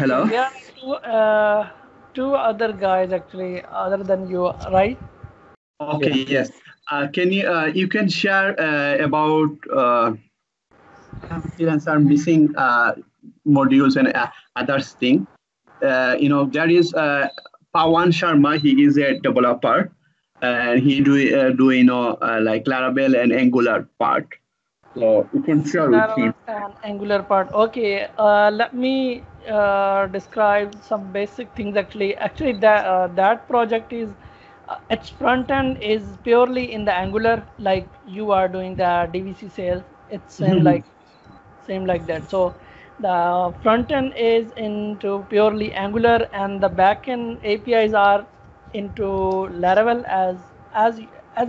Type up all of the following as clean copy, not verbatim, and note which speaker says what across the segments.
Speaker 1: Hello.
Speaker 2: There are two other guys actually, other than you, right?
Speaker 1: Okay,
Speaker 3: Yeah.
Speaker 1: yes. Can you can share about some freelancer missing modules and others thing. There is Pawan Sharma. He is a developer, and he do like Laravel and Angular part. So you can share with him.
Speaker 2: Laravel and Angular part. Okay, let me describe some basic things actually. Actually, that project is its front end is purely in the Angular, like you are doing the DVC sales. It's same like that. So the front end is into purely Angular, and the back end APIs are into Laravel as as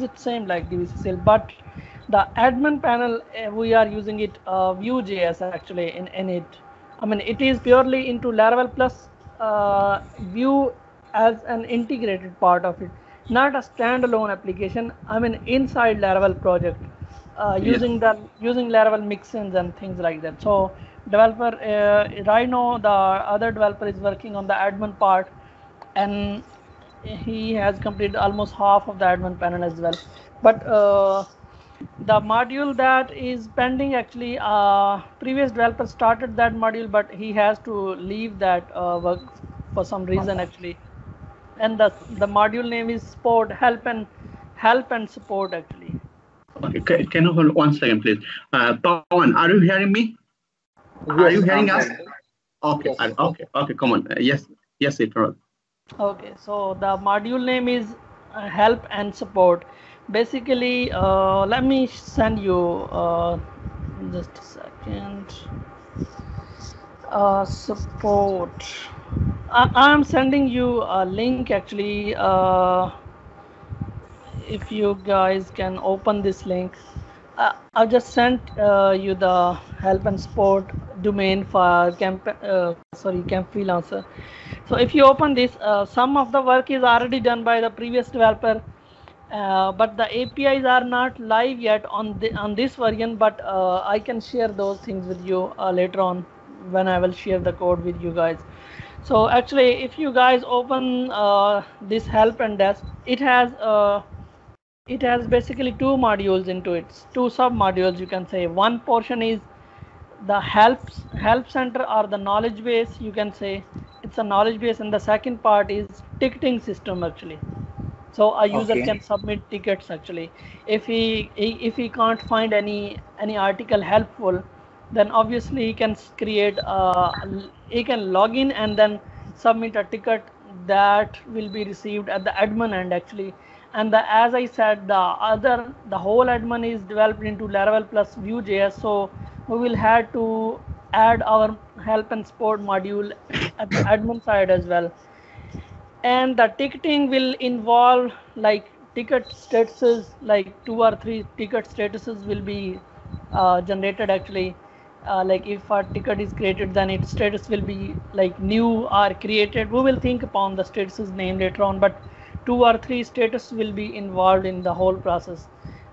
Speaker 2: it's same like DVCL. But the admin panel we are using it Vue.js actually in it. I mean it is purely into Laravel plus Vue as an integrated part of it, not a standalone application. I mean inside Laravel project
Speaker 1: Yes.
Speaker 2: using Laravel mixins and things like that. So developer right now the other developer is working on the admin part, and he has completed almost half of the admin panel as well. But the module that is pending actually, previous developer started that module, but he has to leave that work for some reason actually. And the module name is support help and support actually.
Speaker 1: Okay. Can you hold 1 second, please? Pawan, are you hearing me? Are you
Speaker 3: Yes,
Speaker 1: hearing
Speaker 3: I'm
Speaker 1: us?
Speaker 3: hearing.
Speaker 1: Okay.
Speaker 3: Yes.
Speaker 1: Okay. Come on. Yes. Yes, it will.
Speaker 2: Okay, so the module name is help and support. Basically, let me send you just a second. Support. I'm sending you a link actually. If you guys can open this link, I've just sent you the help and support domain for Camp Freelancer. So if you open this, some of the work is already done by the previous developer, but the APIs are not live yet on this version. But I can share those things with you later on when I will share the code with you guys. So actually, if you guys open this help and desk, it has basically two modules into it, two sub modules you can say. One portion is the help center or the knowledge base, you can say. It's a knowledge base, and the second part is ticketing system actually. So a user
Speaker 3: Okay.
Speaker 2: can submit tickets actually. If he can't find any article helpful, then obviously he can create he can log in and then submit a ticket that will be received at the admin end actually. And as I said, the whole admin is developed into Laravel plus Vue.js, so we will have to add our help and support module at the admin side as well. And the ticketing will involve like ticket statuses, like 2 or 3 ticket statuses will be generated actually. Like if a ticket is created, then its status will be like new or created. We will think upon the statuses name later on, but 2 or 3 status will be involved in the whole process.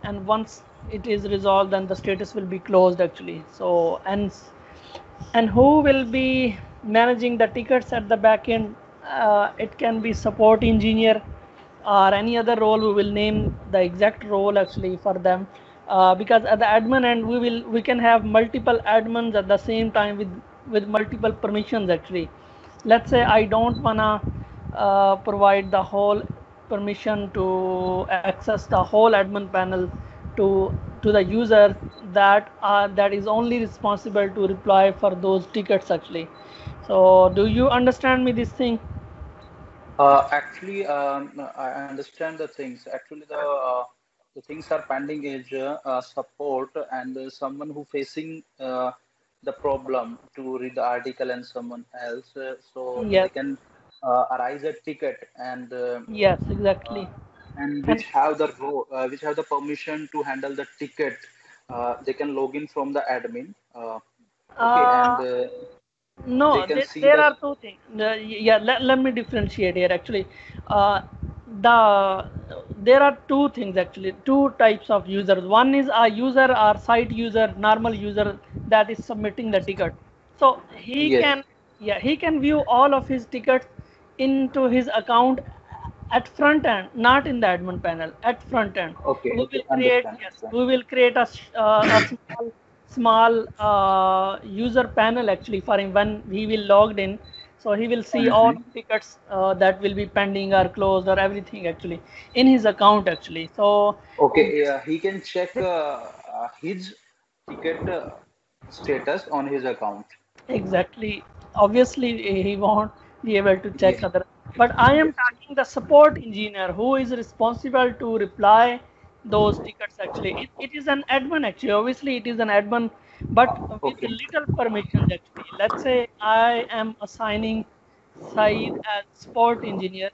Speaker 2: And once it is resolved, then the status will be closed actually. So and who will be managing the tickets at the back end? It can be support engineer or any other role. We will name the exact role actually for them, because at the admin end we can have multiple admins at the same time with multiple permissions actually. Let's say I don't wanna provide the whole permission to access the whole admin panel to to the user that is only responsible to reply for those tickets actually. So do you understand me this thing?
Speaker 3: Actually, I understand the things. Actually, the things are pending is support and someone who facing the problem to read the article and someone else, so they
Speaker 2: Yes,
Speaker 3: can arise a ticket
Speaker 2: yes,
Speaker 3: uh,
Speaker 2: exactly.
Speaker 3: and
Speaker 2: And
Speaker 3: which have the permission to handle the ticket. They can log in from the admin. Okay, and
Speaker 2: uh,
Speaker 3: they
Speaker 2: no,
Speaker 3: can see
Speaker 2: there
Speaker 3: the.
Speaker 2: are two things. Yeah, let me differentiate here actually. The There are two things actually, two types of users. One is a user or site user, normal user that is submitting the ticket. So he
Speaker 3: Yes.
Speaker 2: can yeah, he can view all of his tickets into his account at front end, not in the admin panel, at front end.
Speaker 3: Okay,
Speaker 2: We
Speaker 3: okay,
Speaker 2: will create,
Speaker 3: understand,
Speaker 2: yes,
Speaker 3: understand.
Speaker 2: we will create a small user panel actually for him when he will logged in. So he will see all
Speaker 3: Mhm.
Speaker 2: tickets that will be pending or closed or everything actually in his account actually. So
Speaker 3: Okay, he can check his ticket status on his account.
Speaker 2: exactly. Obviously, he won't be able to check
Speaker 3: Yes,
Speaker 2: other. But I am
Speaker 3: yes.
Speaker 2: talking the support engineer who is responsible to reply those tickets. Actually, it is an admin. Actually, obviously, it is an admin, but with
Speaker 3: Okay,
Speaker 2: little permissions. Actually, let's say I am assigning Saeed as support engineer,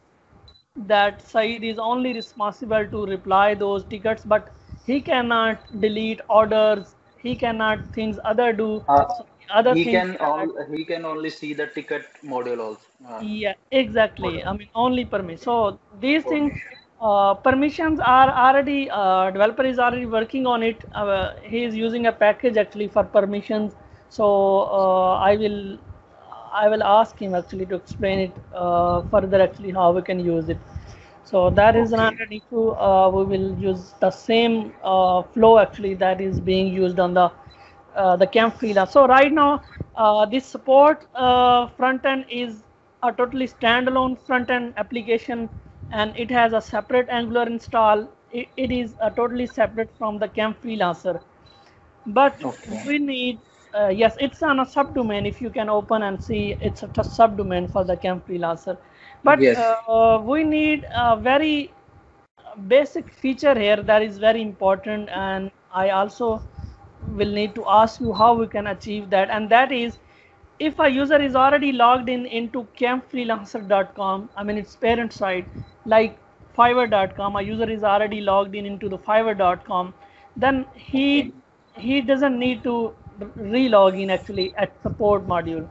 Speaker 2: that Saeed is only responsible to reply those tickets, but he cannot delete orders. He cannot things other do.
Speaker 3: uh,
Speaker 2: So other
Speaker 3: he
Speaker 2: things
Speaker 3: can
Speaker 2: that,
Speaker 3: he can only see the ticket module also.
Speaker 2: yeah, exactly.
Speaker 3: Module.
Speaker 2: I mean only permission. So these things,
Speaker 3: Permission.
Speaker 2: permissions are already developer is already working on it. He is using a package actually for permissions. So I will ask him actually to explain it further actually how we can use it. So that is
Speaker 3: Okay.
Speaker 2: another issue. We will use the same flow actually that is being used on the camp freelance. So right now, this support front end is a totally standalone front end application, and it has a separate Angular install. It is totally separate from the camp freelancer. But
Speaker 3: Okay.
Speaker 2: we need, yes, it's on a subdomain. If you can open and see, it's a subdomain for the camp freelancer. But
Speaker 3: Yes.
Speaker 2: we need a very basic feature here that is very important, and I also will need to ask you how we can achieve that, and that is if a user is already logged in into campfreelancer.com, I mean its parent site, like fiverr.com, a user is already logged in into the fiverr.com, then
Speaker 3: Okay.
Speaker 2: he doesn't need to re-log in actually at support module.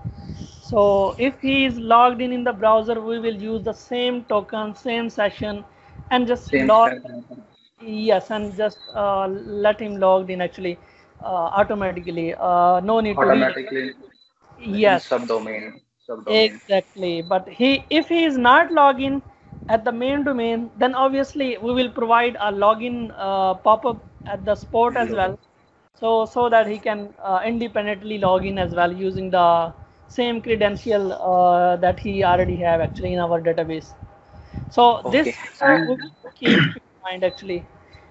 Speaker 2: So if he is logged in the browser, we will use the same token, same session, and just
Speaker 3: Same
Speaker 2: log,
Speaker 3: stack
Speaker 2: yes, and just let him logged in actually automatically. No need to re.
Speaker 3: automatically in
Speaker 2: Yes,
Speaker 3: subdomain. Subdomain.
Speaker 2: exactly. But if he is not login at the main domain, then obviously we will provide a login pop-up at the sport as well, so that he can independently log in as well using the same credential that he already have actually in our database. So
Speaker 3: Okay.
Speaker 2: this we
Speaker 3: And
Speaker 2: will keep in mind actually,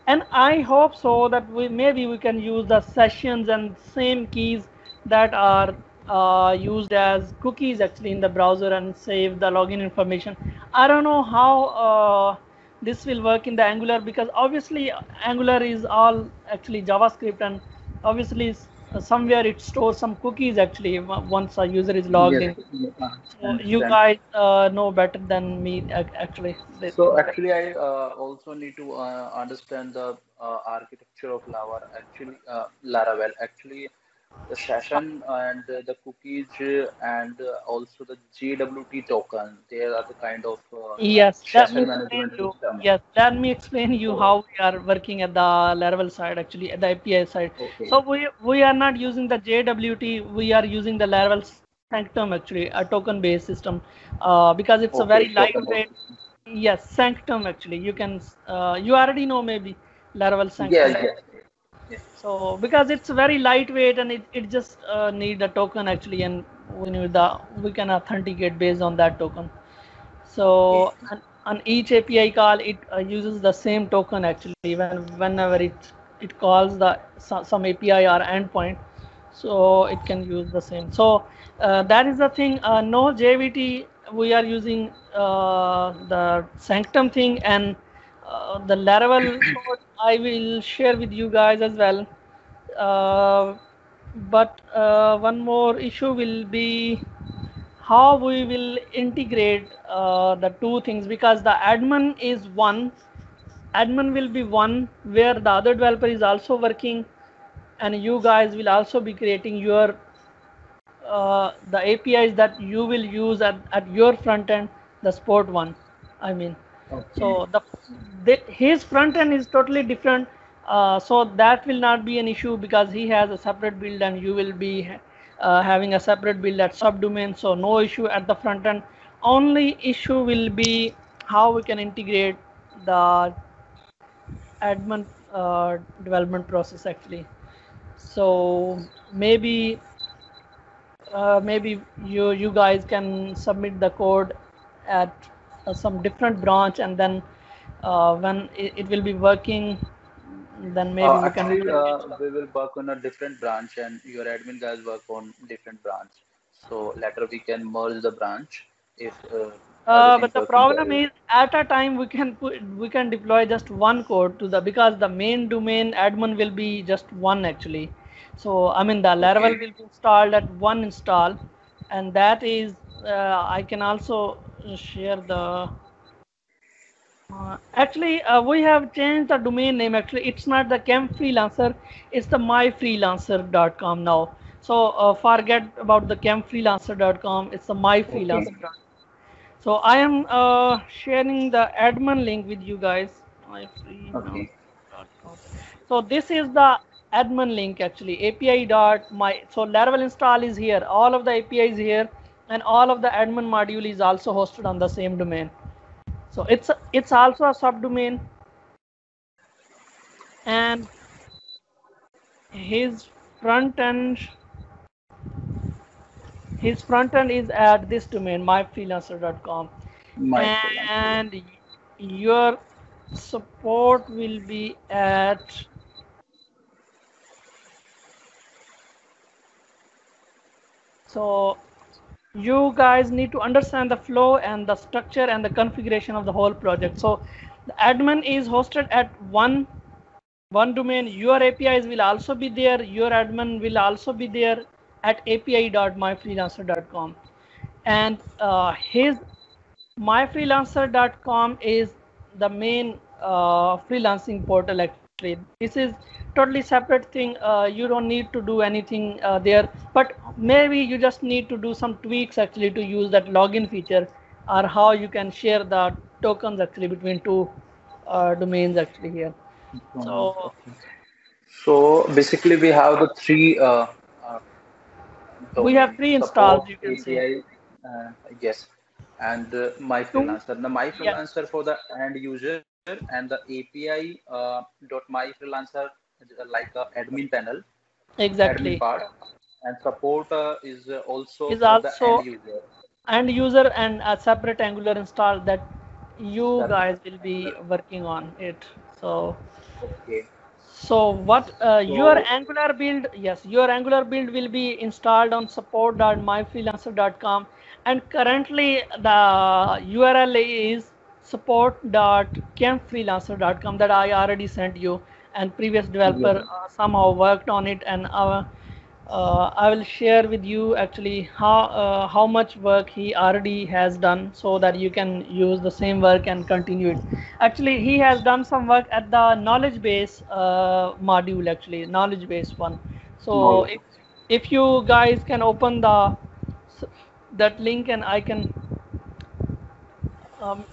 Speaker 2: and I hope so that we can use the sessions and same keys that are used as cookies actually in the browser and save the login information. I don't know how this will work in the Angular, because obviously Angular is all actually JavaScript, and obviously somewhere it stores some cookies actually once a user is logged
Speaker 3: yes,
Speaker 2: in.
Speaker 3: I
Speaker 2: So you
Speaker 3: understand.
Speaker 2: guys know better than me actually.
Speaker 3: So actually, I also need to understand the architecture of Laravel. Actually, the session and the cookies and also the JWT token. They are the kind of
Speaker 2: Yes, let me
Speaker 3: session
Speaker 2: explain
Speaker 3: management
Speaker 2: you.
Speaker 3: system.
Speaker 2: Yes, let me explain you
Speaker 3: So,
Speaker 2: how we are working at the Laravel side actually, at the API side.
Speaker 3: okay,
Speaker 2: So we are not using the JWT. We are using the Laravel Sanctum actually, a token-based system, because it's a
Speaker 3: okay,
Speaker 2: very
Speaker 3: token
Speaker 2: lightweight.
Speaker 3: based system.
Speaker 2: Yes, Sanctum actually. You can you already know maybe Laravel
Speaker 3: Yes,
Speaker 2: Sanctum.
Speaker 3: yes, yes.
Speaker 2: So because it's very lightweight and it just need a token actually, and we can authenticate based on that token.
Speaker 3: Okay,
Speaker 2: So on each API call, it uses the same token actually whenever it calls some API or endpoint, so it can use the same. So that is the thing. No JVT. We are using the Sanctum thing, and the Laravel code I will share with you guys as well. Uh, but one more issue will be how we will integrate the two things, because the admin will be one where the other developer is also working, and you guys will also be creating your the APIs that you will use at your front end, the sport one, I mean.
Speaker 3: okay,
Speaker 2: So his front end is totally different, so that will not be an issue because he has a separate build and you will be having a separate build at subdomain, so no issue at the front end. Only issue will be how we can integrate the admin development process actually. So maybe maybe you guys can submit the code at some different branch, and then when it will be working, then maybe we can
Speaker 3: Actually,
Speaker 2: redirect it.
Speaker 3: we will work on a different branch, and your admin guys work on different branch. So later we can merge the branch if everything
Speaker 2: But the
Speaker 3: working
Speaker 2: problem
Speaker 3: well.
Speaker 2: is at a time we can deploy just one code to the, because the main domain admin will be just one actually. So I mean the Laravel
Speaker 3: Okay.
Speaker 2: will be installed at one install, and that is I can also share the. Actually, we have changed the domain name. Actually, it's not the Chem Freelancer, it's the myfreelancer.com now. So forget about the chemfreelancer.com. It's the
Speaker 3: Okay.
Speaker 2: myfreelancer.com. So I am sharing the admin link with you guys.
Speaker 3: Okay.
Speaker 2: myfreelancer.com. So this is the admin link actually. API dot my. So Laravel install is here. All of the API is here, and all of the admin module is also hosted on the same domain. So it's also a subdomain, and his front end his front end is at this domain myfreelancer.com,
Speaker 3: My freelancer.
Speaker 2: and your support will be at. So you guys need to understand the flow and the structure and the configuration of the whole project. So the admin is hosted at one domain. Your APIs will also be there. Your admin will also be there at api.myfreelancer.com, and his myfreelancer.com is the main freelancing portal actually. This is totally separate thing. You don't need to do anything there, but maybe you just need to do some tweaks actually to use that login feature, or how you can share the tokens actually between two domains actually here.
Speaker 3: Domains.
Speaker 2: So
Speaker 3: Okay. So basically, we have the three uh,
Speaker 2: we have
Speaker 3: domain
Speaker 2: three
Speaker 3: support
Speaker 2: installs, you can see.
Speaker 3: API, yes, and my
Speaker 2: Two,
Speaker 3: freelancer. The my
Speaker 2: yeah,
Speaker 3: freelancer for the end user, and the API dot my freelancer like a admin panel, admin
Speaker 2: exactly.
Speaker 3: part, and support is also
Speaker 2: Is
Speaker 3: for the end
Speaker 2: also
Speaker 3: user.
Speaker 2: and user and a separate Angular install that you
Speaker 3: Separate.
Speaker 2: guys will be working on it. So
Speaker 3: Okay.
Speaker 2: what your
Speaker 3: So
Speaker 2: Angular build, yes, your Angular build will be installed on support.myfreelancer.com, and currently the URL is support.campfreelancer.com that I already sent you, and previous
Speaker 3: yes.
Speaker 2: developer somehow worked on it, and I will share with you actually how much work he already has done, so that you can use the same work and continue it. Actually, he has done some work at the knowledge base module, actually knowledge base one. So
Speaker 3: Knowledge.
Speaker 2: if you guys can open the that link, and I can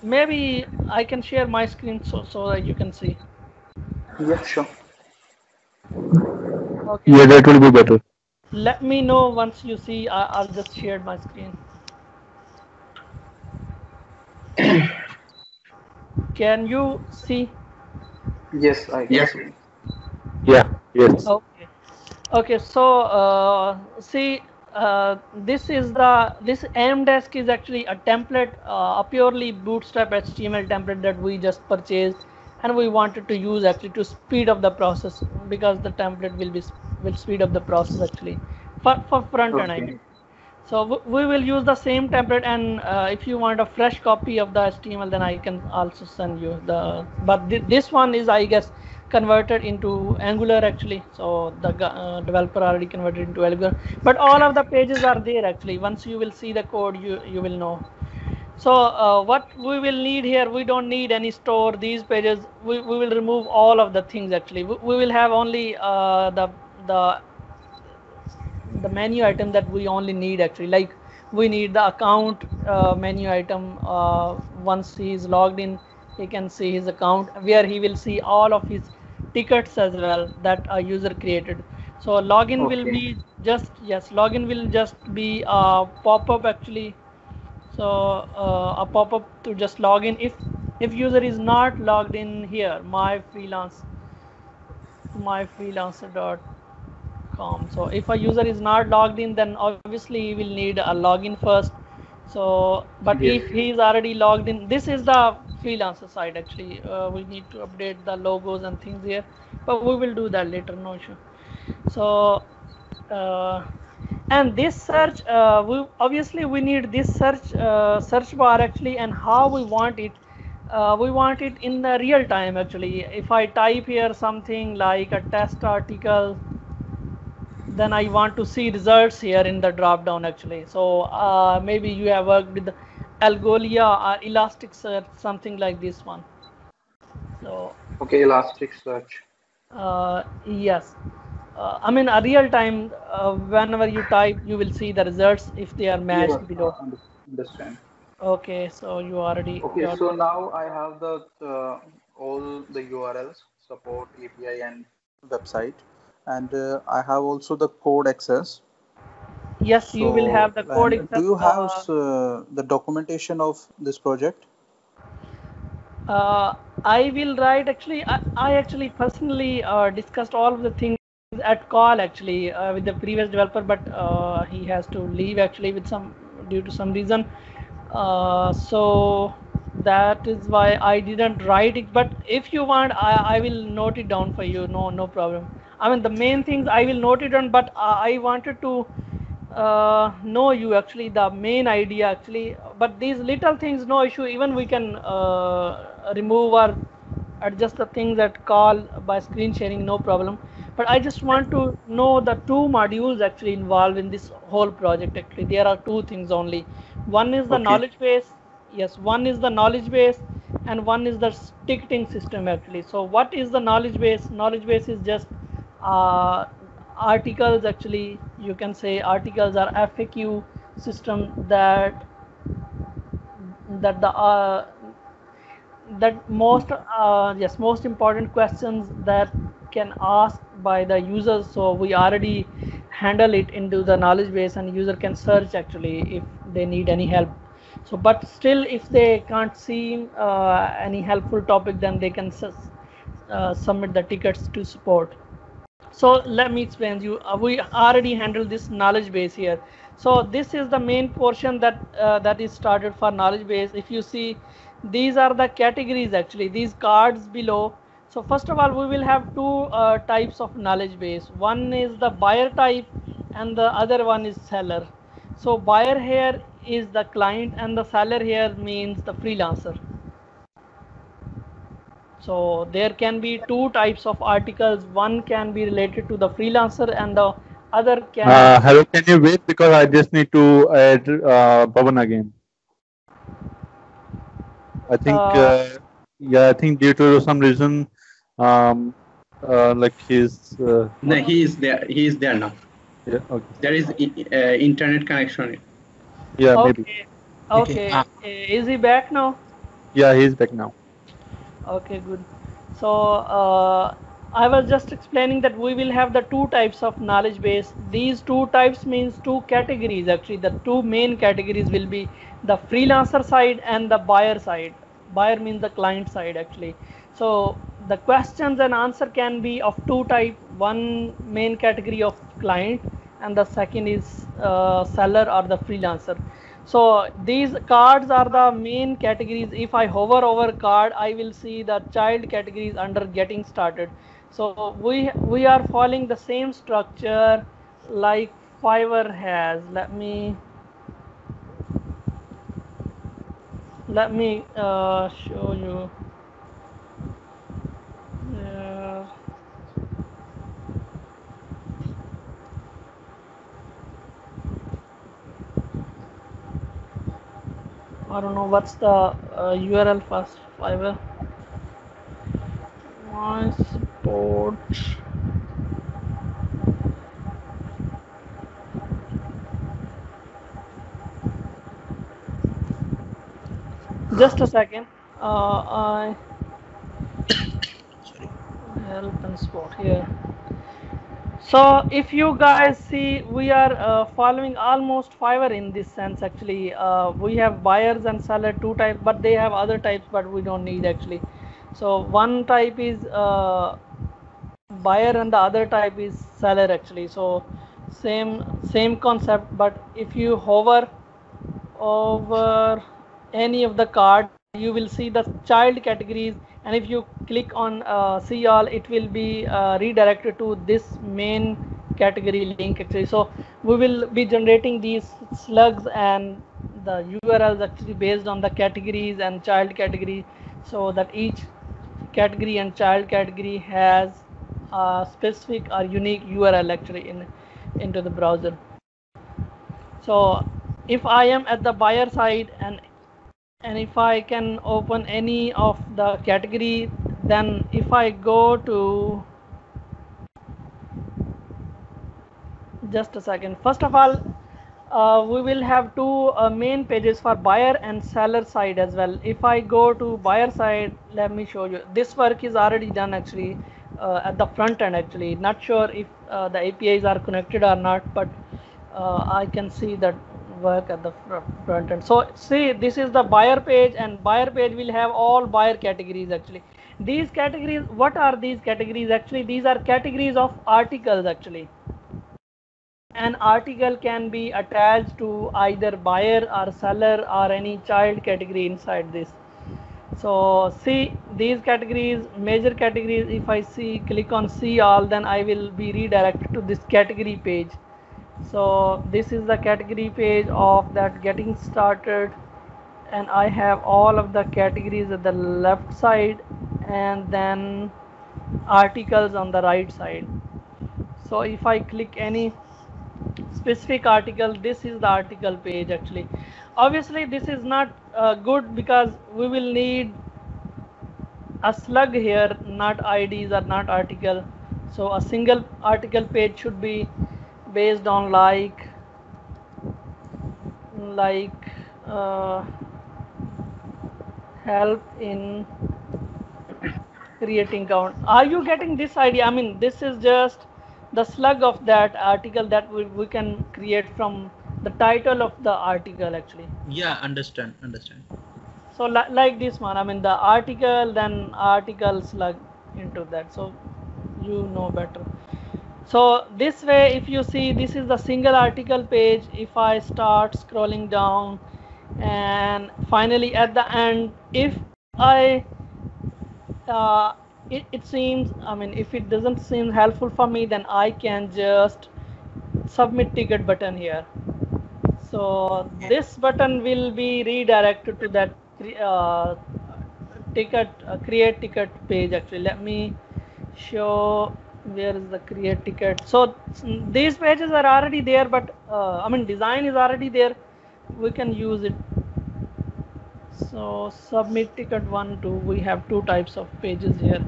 Speaker 2: maybe I can share my screen so that you can see.
Speaker 3: Yeah, sure.
Speaker 2: Okay,
Speaker 4: Yeah, that will be better.
Speaker 2: let me know once you see. I'll just share my screen. Can you see?
Speaker 3: Yes, I can
Speaker 4: Yes.
Speaker 3: see.
Speaker 4: Yeah, yes.
Speaker 2: Okay. Okay. So see, this AMDesk is actually a template, a purely Bootstrap HTML template that we just purchased, and we wanted to use actually to speed up the process, because the template will speed up the process actually for front end, I
Speaker 3: Okay.
Speaker 2: mean. So we will use the same template, and if you want a fresh copy of the HTML, then I can also send you the. But this one is, I guess, converted into Angular actually. So the developer already converted into Angular. But all of the pages are there actually. Once you will see the code, you will know. So what we will need here, we don't need any store these pages. We will remove all of the things actually. We will have only the the menu item that we only need actually, like we need the account menu item. Once he is logged in, he can see his account, where he will see all of his tickets as well that a user created. So login will
Speaker 3: Okay.
Speaker 2: be just yes, login will just be a pop-up actually. So a pop-up to just log in if user is not logged in here, myfreelancer.com. So if a user is not logged in, then obviously he will need a login first. So but
Speaker 3: Yes.
Speaker 2: if he is already logged in, this is the freelancer side actually. We need to update the logos and things here, but we will do that later, no issue. So uh, and this search, we obviously we need this search bar actually, and how we want it in the real time actually. If I type here something like a test article, then I want to see results here in the drop down actually. So maybe you have worked with Algolia or Elasticsearch, something like this one. So
Speaker 3: Okay, Elasticsearch.
Speaker 2: yes, I mean a real time, whenever you type you will see the results if they are
Speaker 3: Yes,
Speaker 2: matched below.
Speaker 3: understand.
Speaker 2: Okay, so you already
Speaker 3: Okay,
Speaker 2: got
Speaker 3: so
Speaker 2: that.
Speaker 3: now I have the all the URLs, support API and website, and I have also the code access.
Speaker 2: Yes, you will
Speaker 3: So,
Speaker 2: have the code
Speaker 3: and do
Speaker 2: access.
Speaker 3: you have the documentation of this project?
Speaker 2: Uh, I will write actually. I actually personally discussed all of the things at call actually with the previous developer, but he has to leave actually with some due to some reason. So that is why I didn't write it. But if you want, I will note it down for you. No problem. I mean the main things I will note it down, but I wanted to no, you actually the main idea actually, but these little things no issue. Even we can remove or adjust the things that call by screen sharing, no problem. But I just want to know the two modules actually involved in this whole project. Actually, there are two things only. One is the
Speaker 3: Okay.
Speaker 2: knowledge base. Yes, one is the knowledge base, and one is the ticketing system actually. So, what is the knowledge base? Knowledge base is just uh, articles actually. You can say articles are FAQ system that the that most yes, most important questions that can ask by the users. So we already handle it into the knowledge base, and user can search actually if they need any help. So but still if they can't see any helpful topic, then they can submit the tickets to support. So let me explain you. We already handle this knowledge base here. So this is the main portion that is started for knowledge base. If you see, these are the categories actually. These cards below. So first of all, we will have two types of knowledge base. One is the buyer type, and the other one is seller. So buyer here is the client, and the seller here means the freelancer. So there can be two types of articles. One can be related to the freelancer, and the other can be.
Speaker 4: Hello, can you wait because I just need to add Pavan again. I think,
Speaker 2: Uh,
Speaker 4: yeah, I think due to some reason, um, like he's
Speaker 1: No,
Speaker 4: not.
Speaker 1: he is there. He is there now.
Speaker 4: Yeah, okay.
Speaker 1: There is internet connection.
Speaker 4: Yeah, maybe.
Speaker 2: okay,
Speaker 1: Okay.
Speaker 2: okay. Is he back now?
Speaker 4: Yeah, he's back now.
Speaker 2: Okay, good. So I was just explaining that we will have the two types of knowledge base. These two types means two categories actually. The two main categories will be the freelancer side and the buyer side. Buyer means the client side actually. So the questions and answer can be of two type. One main category of client, and the second is seller or the freelancer. So these cards are the main categories. If I hover over card, I will see the child categories under getting started. So we are following the same structure like Fiverr has. Let me show you. Uh, I don't know what's the URL first. Fiverr. My support. Just a second. I help and support here. So if you guys see, we are following almost Fiverr in this sense actually. We have buyers and seller two types, but they have other types, but we don't need actually. So one type is buyer and the other type is seller actually. So same concept, but if you hover over any of the card, you will see the child categories, and if you click on see all, it will be redirected to this main category link actually. So we will be generating these slugs and the URLs actually based on the categories and child category, so that each category and child category has a specific or unique URL actually into the browser. So if I am at the buyer side, and if I can open any of the category, then if I go to, just a second, first of all, we will have two main pages for buyer and seller side as well. If I go to buyer side, let me show you. This work is already done actually at the front end actually. Not sure if the APIs are connected or not, but I can see that work at the front end. So see, this is the buyer page, and buyer page will have all buyer categories actually. These categories, what are these categories actually? These are categories of articles actually. An article can be attached to either buyer or seller or any child category inside this. So see these categories, major categories, if I see, click on see all, then I will be redirected to this category page. So this is the category page of that getting started, and I have all of the categories at the left side and then articles on the right side. So if I click any specific article, this is the article page actually. Obviously this is not good because we will need a slug here, not IDs or not article. So a single article page should be based on like help in creating count. Are you getting this idea? I mean, this is just the slug of that article that we can create from the title of the article actually.
Speaker 5: Yeah, understand.
Speaker 2: So like this one, I mean the article, then article slug into that, so you know better. So this way, if you see, this is the single article page. If I start scrolling down, and finally at the end, if I it seems, I mean, if it doesn't seem helpful for me, then I can just submit ticket button here. So this button will be redirected to that create ticket page actually. Let me show where is the create ticket. So these pages are already there, but I mean design is already there, we can use it. So submit ticket 1, 2, we have two types of pages here.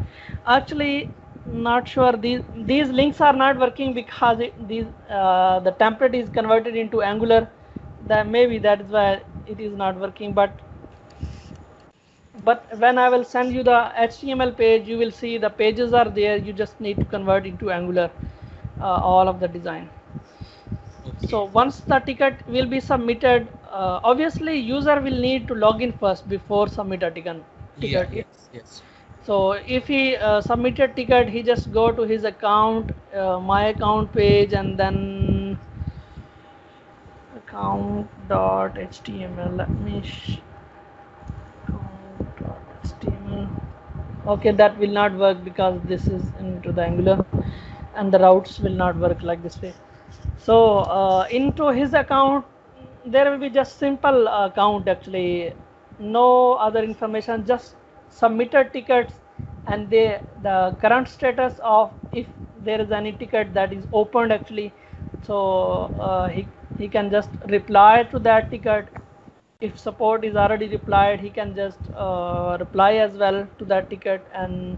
Speaker 2: Actually not sure, these links are not working because the template is converted into Angular. That maybe that is why it is not working, but when I will send you the HTML page, you will see the pages are there. You just need to convert into Angular all of the design. Okay. So once the ticket will be submitted, obviously user will need to log in first before submit a ticket.
Speaker 5: Yes.
Speaker 2: So if he submitted ticket, he just go to his account, my account page, and then account.html. Let me account.html. Okay, that will not work because this is into the Angular, and the routes will not work like this way. So into his account, there will be just simple account actually, no other information, just submitted tickets and the current status of if there is any ticket that is opened actually. So he can just reply to that ticket. If support is already replied, he can just reply as well to that ticket, and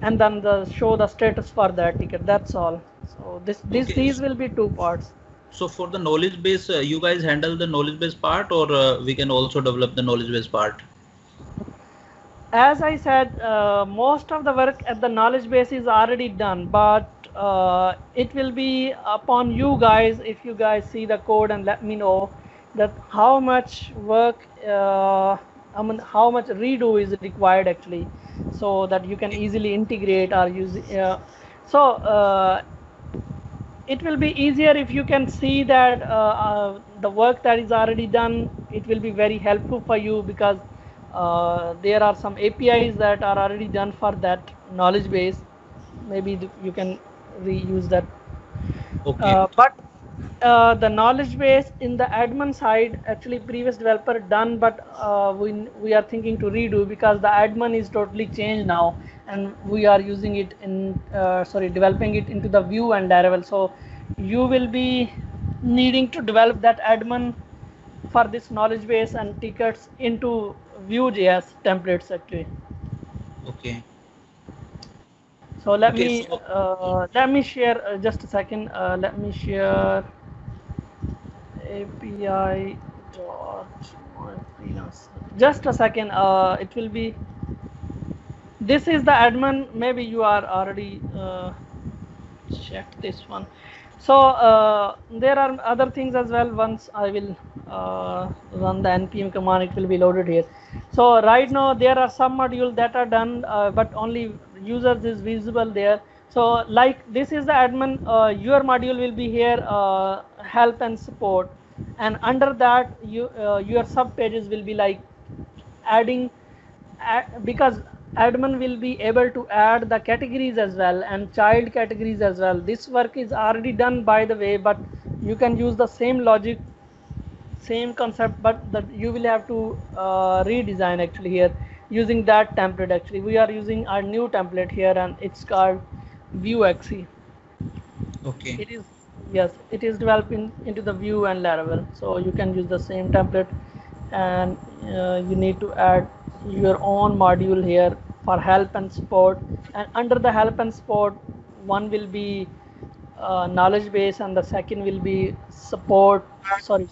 Speaker 2: then show the status for that ticket. That's all. So these will be two parts.
Speaker 5: So for the knowledge base, you guys handle the knowledge base part, or we can also develop the knowledge base part?
Speaker 2: As I said, most of the work at the knowledge base is already done, but it will be upon you guys if you guys see the code and let me know that how much work, I mean how much redo is required actually, so that you can easily integrate or use. It will be easier if you can see that the work that is already done. It will be very helpful for you because there are some APIs that are already done for that knowledge base. Maybe you can reuse that.
Speaker 5: Okay.
Speaker 2: But the knowledge base in the admin side, actually previous developer done, but we are thinking to redo because the admin is totally changed now, and we are using it in developing it into the view and Laravel. So you will be needing to develop that admin for this knowledge base and tickets into Vue.js templates actually.
Speaker 5: Okay.
Speaker 2: So let
Speaker 5: Okay.
Speaker 2: me share just a second. Let me share API dot freelance. Just a second. It will be. This is the admin. Maybe you are already checked this one. So there are other things as well. Once I will run the npm command, it will be loaded here. So right now there are some modules that are done, but only users is visible there. So like this is the admin. Your module will be here, help and support, and under that your sub pages will be like adding, because admin will be able to add the categories as well and child categories as well. This work is already done by the way, but you can use the same logic, same concept, but that you will have to redesign actually here using that template. Actually we are using our new template here and it's called Vuexe.
Speaker 5: Okay.
Speaker 2: It is, yes, it is developed into the Vue and Laravel, so you can use the same template, and you need to add your own module here for help and support. And under the help and support, one will be knowledge base and the second will be support, sorry,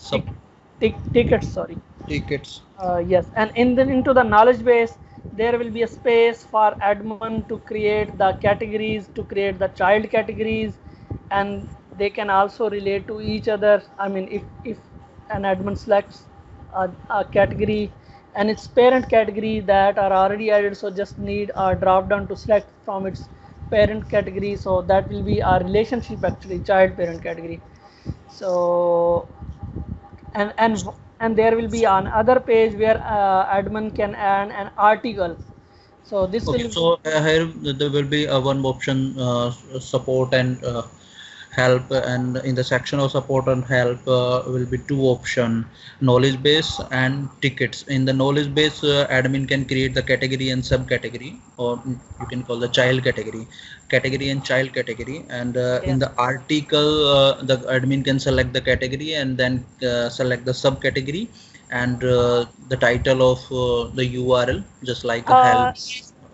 Speaker 2: tickets, sorry.
Speaker 5: Tickets.
Speaker 2: Yes, and into the knowledge base, there will be a space for admin to create the categories, to create the child categories, and they can also relate to each other. I mean, if an admin selects a category and its parent category that are already added, so just need a drop down to select from its parent category. So that will be our relationship actually, child parent category. So and there will be an other page where admin can add an article. So this
Speaker 5: Okay.
Speaker 2: will
Speaker 5: So here there will be one option, support and help, and in the section of support and help will be two option, knowledge base and tickets. In the knowledge base, admin can create the category and subcategory, or you can call the child category and child category. And in
Speaker 2: yes,
Speaker 5: the article, the admin can select the category and then select the subcategory and the title of the URL, just like a help.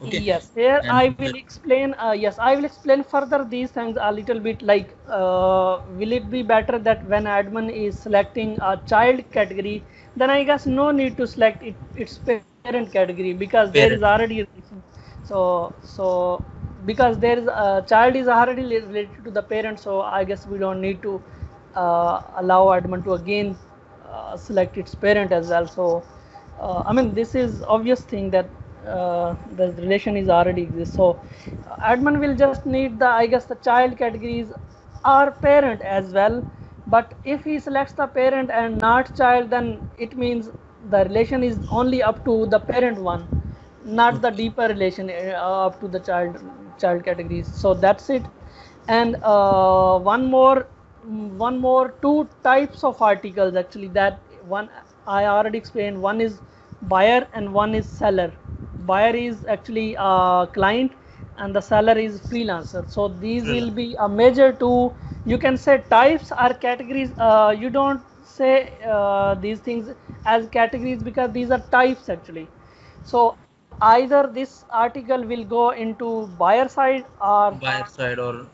Speaker 5: Okay.
Speaker 2: yes, here
Speaker 5: And
Speaker 2: I will explain. Yes, I will explain further these things a little bit. Like, will it be better that when admin is selecting a child category, then I guess no need to select its parent category because there is
Speaker 5: parent.
Speaker 2: already so because there is a child is already related to the parent. So I guess we don't need to allow admin to again select its parent as well. So I mean, this is obvious thing that the relation is already exists. So admin will just need the, I guess, the child categories are parent as well. But if he selects the parent and not child, then it means the relation is only up to the parent one, not the
Speaker 5: Okay.
Speaker 2: deeper relation up to the child categories. So that's it. And one more two types of articles actually, that one I already explained. One is buyer and one is seller. Buyer is actually a client and the seller is freelancer. So these will be a major two, you can say, types or categories. You don't say these things as categories because these are types actually. So either this article will go into buyer side
Speaker 5: Buyer side or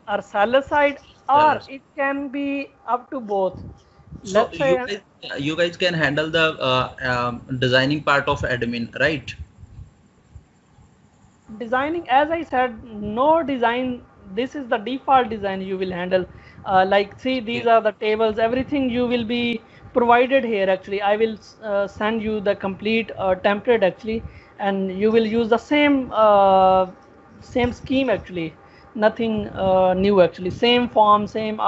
Speaker 2: or seller side, or
Speaker 5: sellers.
Speaker 2: it can be up to both.
Speaker 5: So
Speaker 2: Let's say
Speaker 5: you guys can handle the designing part of admin, right?
Speaker 2: designing, as I said, no design this is the default design you will handle. Like see, these
Speaker 5: Yeah.
Speaker 2: are the tables, everything you will be provided here. Actually, I will send you the complete template actually, and you will use the same scheme actually, nothing new actually, same form, same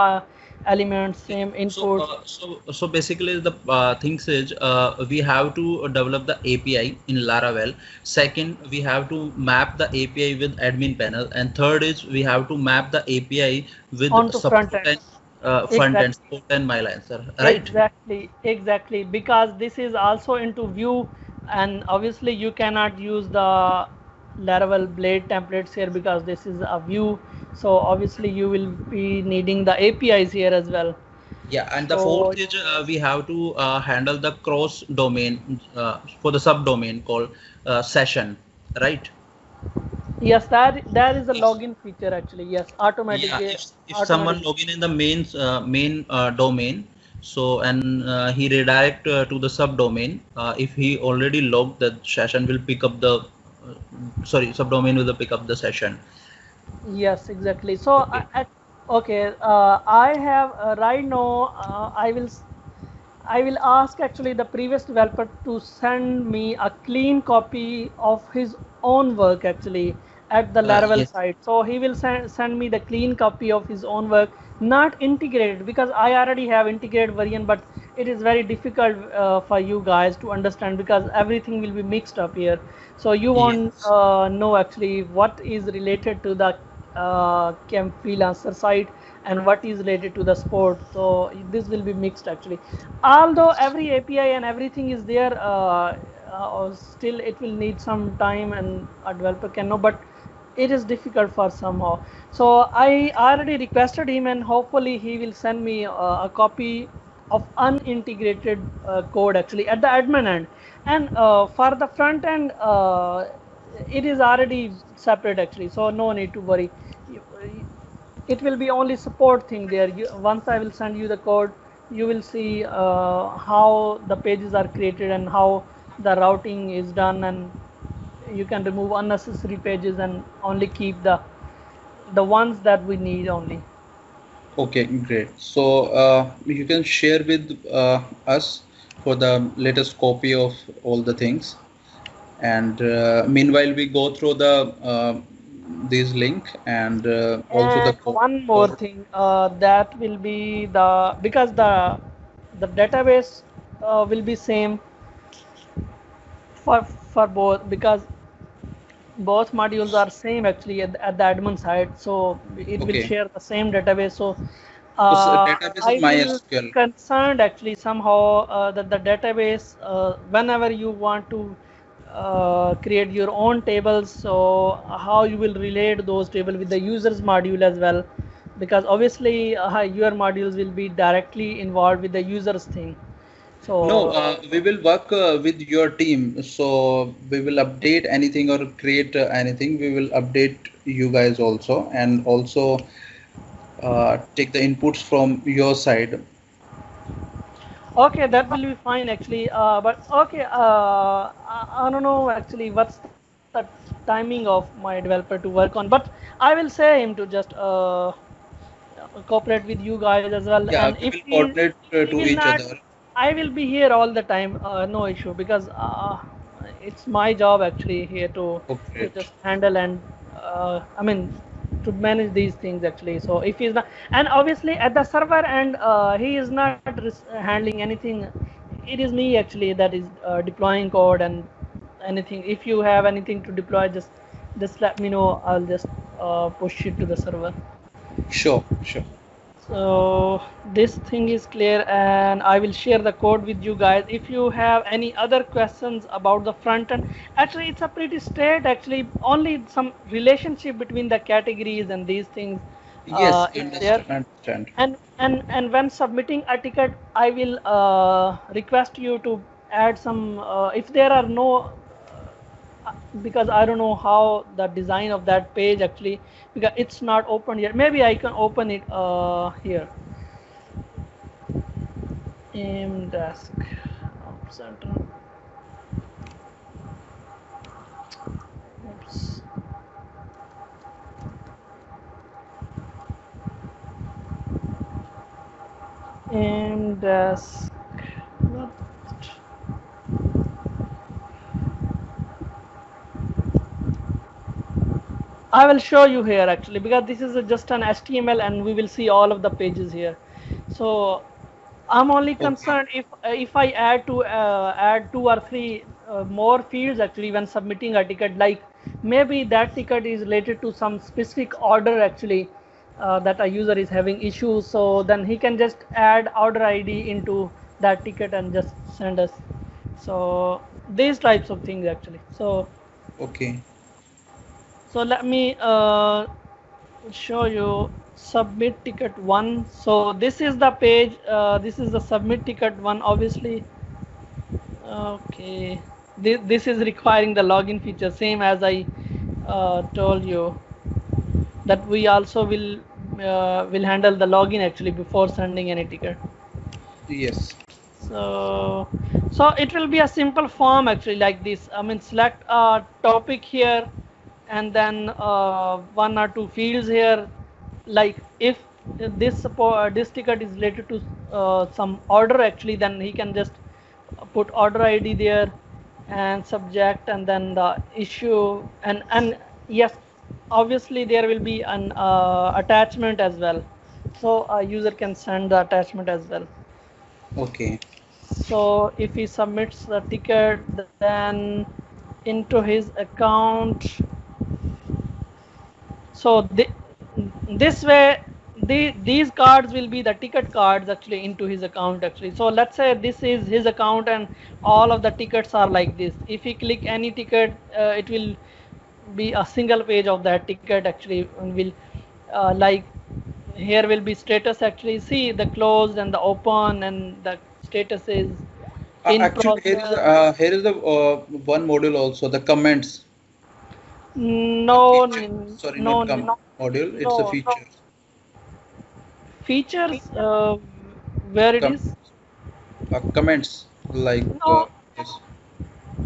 Speaker 2: elements, same inputs.
Speaker 5: So basically the things is we have to develop the API in Laravel. Second, we have to map the API with admin panel, and third is we have to map the API with
Speaker 2: Onto front
Speaker 5: support
Speaker 2: end.
Speaker 5: and front end
Speaker 2: Exactly.
Speaker 5: support and Mylancer, right?
Speaker 2: Exactly, because this is also into view, and obviously you cannot use the Laravel Blade templates here because this is a view. So obviously you will be needing the APIs here as well.
Speaker 5: Yeah, and the
Speaker 2: So
Speaker 5: fourth is we have to handle the cross domain for the subdomain called session, right?
Speaker 2: yes, that is a
Speaker 5: If
Speaker 2: login feature actually. Yes, automatic
Speaker 5: Yeah, if
Speaker 2: automatic.
Speaker 5: someone login in the main domain, so and he redirect to the subdomain, if he already logged, the session will pick up the sorry, subdomain will pick up the session.
Speaker 2: Yes, exactly. So
Speaker 5: Okay.
Speaker 2: okay, I have right now. I will ask actually the previous developer to send me a clean copy of his own work actually at the Laravel
Speaker 5: Yes.
Speaker 2: site. So he will send me the clean copy of his own work, not integrated, because I already have integrated version, but it is very difficult for you guys to understand because everything will be mixed up here. So you won't
Speaker 5: Yes.
Speaker 2: know actually what is related to the camp freelancer site and what is related to the sport. So this will be mixed actually, although every API and everything is there, still it will need some time and a developer can know, but it is difficult for somehow. So I already requested him, and hopefully he will send me a copy of unintegrated code actually at the admin end, and for the front end it is already separate actually, so no need to worry. It will be only support thing there. Once I will send you the code, you will see how the pages are created and how the routing is done, and you can remove unnecessary pages and only keep the ones that we need only.
Speaker 5: Okay, great. So you can share with us for the latest copy of all the things, and meanwhile we go through the this link and also the
Speaker 2: And
Speaker 5: code.
Speaker 2: one more thing, that will be the, because the database will be same for both, because both modules are same actually at the admin side, so it will
Speaker 5: Okay,
Speaker 2: share the same database. So
Speaker 5: so database is
Speaker 2: I will
Speaker 5: MySQL.
Speaker 2: concerned actually somehow that the database, whenever you want to create your own tables, so how you will relate those tables with the users module as well, because obviously your modules will be directly involved with the users thing.
Speaker 5: No,
Speaker 2: So
Speaker 5: we will work with your team. So we will update anything or create anything. We will update you guys also, and also take the inputs from your side.
Speaker 2: okay, that will be fine actually. But okay, I don't know actually what's the timing of my developer to work on. But I will say him to just cooperate with you guys as well.
Speaker 5: Yeah,
Speaker 2: And
Speaker 5: we will coordinate
Speaker 2: he
Speaker 5: to
Speaker 2: will
Speaker 5: each
Speaker 2: not,
Speaker 5: other.
Speaker 2: I will be here all the time. No issue, because it's my job actually here
Speaker 5: Oh,
Speaker 2: to
Speaker 5: great.
Speaker 2: just handle and I mean to manage these things actually. So if he's not, and obviously at the server end, he is not handling anything. It is me actually that is deploying code and anything. If you have anything to deploy, just let me know. I'll just push it to the server.
Speaker 5: Sure, sure.
Speaker 2: So this thing is clear, and I will share the code with you guys. If you have any other questions about the front end, actually it's a pretty straight actually, only some relationship between the categories and these things
Speaker 5: Yes,
Speaker 2: is there.
Speaker 5: understand.
Speaker 2: And when submitting a ticket, I will request you to add some if there are no because I don't know how the design of that page actually, because it's not open yet. Maybe I can open it here. Desk center. Oops. And I will show you here actually, because this is just an HTML and we will see all of the pages here. So I'm only concerned if I add two or three more fields actually when submitting a ticket, like maybe that ticket is related to some specific order actually that a user is having issues. So then he can just add order ID into that ticket and just send us. So these types of things actually. So
Speaker 5: Okay.
Speaker 2: so let me show you submit ticket one. So this is the page. This is the submit ticket one. Obviously, okay. This is requiring the login feature, same as I told you that we also will handle the login actually before sending any ticket.
Speaker 5: Yes.
Speaker 2: So it will be a simple form actually like this. I mean, select a topic here and then one or two fields here, like if this ticket is related to some order actually, then he can just put order ID there and subject and then the issue, and yes, obviously there will be an attachment as well, so a user can send the attachment as well.
Speaker 5: Okay.
Speaker 2: So if he submits the ticket, then into his account, so this way these cards will be the ticket cards actually into his account actually. So let's say this is his account and all of the tickets are like this. If he click any ticket, it will be a single page of that ticket actually, and will like here will be status actually, see the closed and the open, and the status is in
Speaker 5: Actually,
Speaker 2: progress.
Speaker 5: here is the one module also, the comments. The
Speaker 2: No,
Speaker 5: feature. Sorry,
Speaker 2: no,
Speaker 5: not
Speaker 2: no,
Speaker 5: module. It's a
Speaker 2: no, no.
Speaker 5: feature.
Speaker 2: Features, where it is?
Speaker 5: Comments. Comments like
Speaker 2: No,
Speaker 5: this.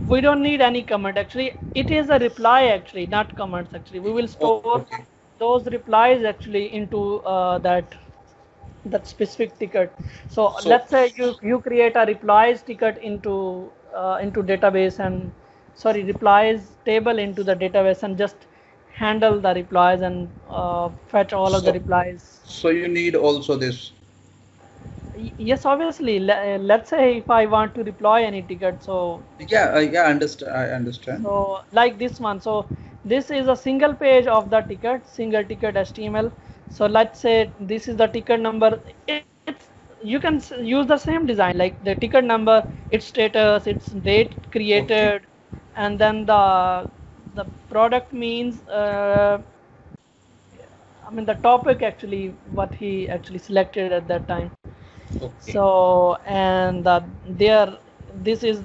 Speaker 2: we don't need any comment actually. It is a reply actually, not comments actually. We will
Speaker 5: Oh,
Speaker 2: store
Speaker 5: okay.
Speaker 2: those replies actually into that specific ticket. So
Speaker 5: So,
Speaker 2: let's say you create a replies ticket into database, and sorry, replies table into the database, and just handle the replies and fetch all of the
Speaker 5: so,
Speaker 2: replies.
Speaker 5: so you need also this.
Speaker 2: Yes, obviously. Let's say if I want to deploy any ticket, so
Speaker 5: Yeah, yeah, understand. I understand.
Speaker 2: like this one. So this is a single page of the ticket, single ticket HTML. So let's say this is the ticket number. It's you can use the same design, like the ticket number, its status, its date
Speaker 5: Okay.
Speaker 2: created, and then the product means. I mean the topic actually, what he actually selected at that time.
Speaker 5: Okay.
Speaker 2: So and there, this is